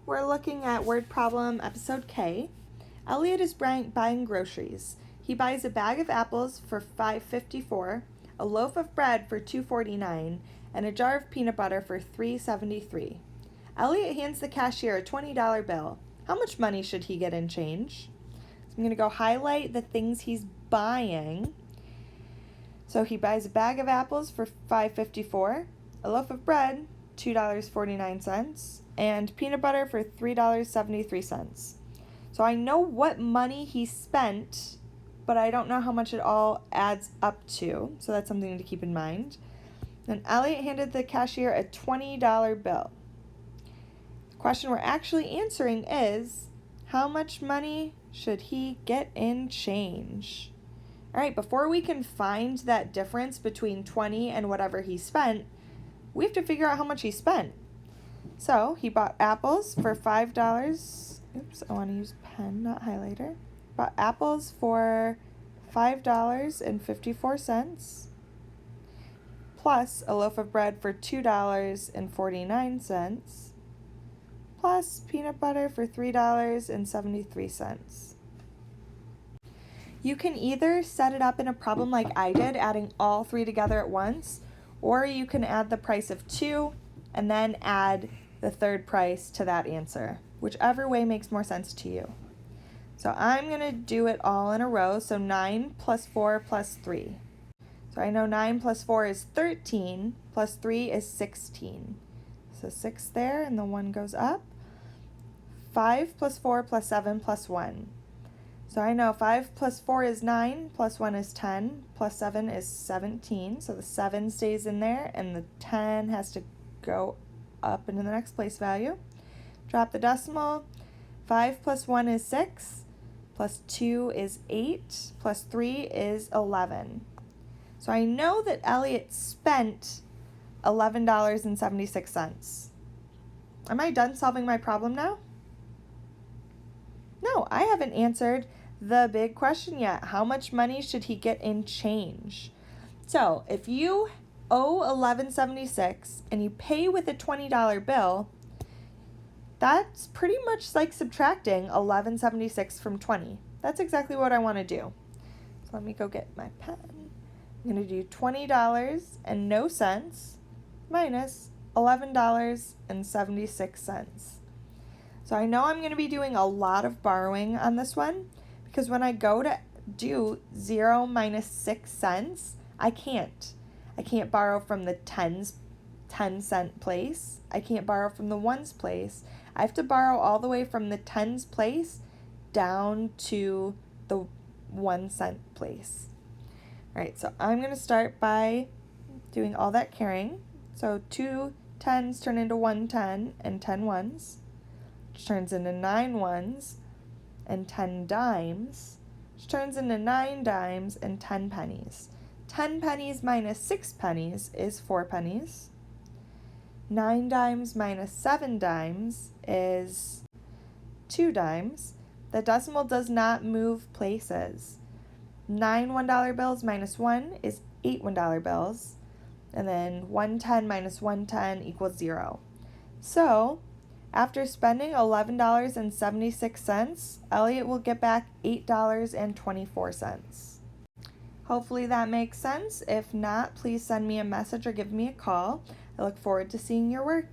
we're looking at word problem episode K. Elliot is buying groceries. He buys a bag of apples for $5.54, a loaf of bread for $2.49, and a jar of peanut butter for $3.73. Elliot hands the cashier a $20 bill. How much money should he get in change? So I'm going to go highlight the things he's buying. So he buys a bag of apples for $5.54, a loaf of bread, $2.49, and peanut butter for $3.73. So I know what money he spent, but I don't know how much it all adds up to. So that's something to keep in mind. Then Elliot handed the cashier a $20 bill. The question we're actually answering is, how much money should he get in change? All right, before we can find that difference between 20 and whatever he spent, we have to figure out how much he spent. So he bought apples for $5. Oops, I want to use pen, not highlighter. Bought apples for $5.54, plus a loaf of bread for $2.49, plus peanut butter for $3.73. You can either set it up in a problem like I did, adding all three together at once, or you can add the price of 2 and then add the third price to that answer, whichever way makes more sense to you. So I'm going to do it all in a row, so 9 plus 4 plus 3. So I know 9 plus 4 is 13, plus 3 is 16. So 6 there, and the 1 goes up. 5 plus 4 plus 7 plus 1. So I know 5 plus 4 is 9, plus 1 is 10, plus 7 is 17. So the 7 stays in there, and the 10 has to go up into the next place value. Drop the decimal. 5 plus 1 is 6, plus 2 is 8, plus 3 is 11. So I know that Elliot spent $11.76. Am I done solving my problem now? No, I haven't answered the big question yet. How much money should he get in change? So if you owe $11.76 and you pay with a $20 bill, that's pretty much like subtracting $11.76 from 20. That's exactly what I want to do. So let me go get my pen. I'm going to do $20 and no cents minus $11.76. So I know I'm going to be doing a lot of borrowing on this one, because when I go to do 0 minus 6 cents, I can't borrow from the 10 cent place. I can't borrow from the ones place. I have to borrow all the way from the tens place down to the 1 cent place. All right, so I'm going to start by doing all that carrying. So 2 tens turn into 1 10 and 10 ones, which turns into 9 ones and 10 dimes, which turns into 9 dimes and 10 pennies. 10 pennies minus 6 pennies is 4 pennies. 9 dimes minus 7 dimes is 2 dimes. The decimal does not move places. 9 $1 bills minus 1 is 8 $1 bills. And then 110 minus 110 equals 0. So after spending $11.76, Elliot will get back $8.24. Hopefully that makes sense. If not, please send me a message or give me a call. I look forward to seeing your work.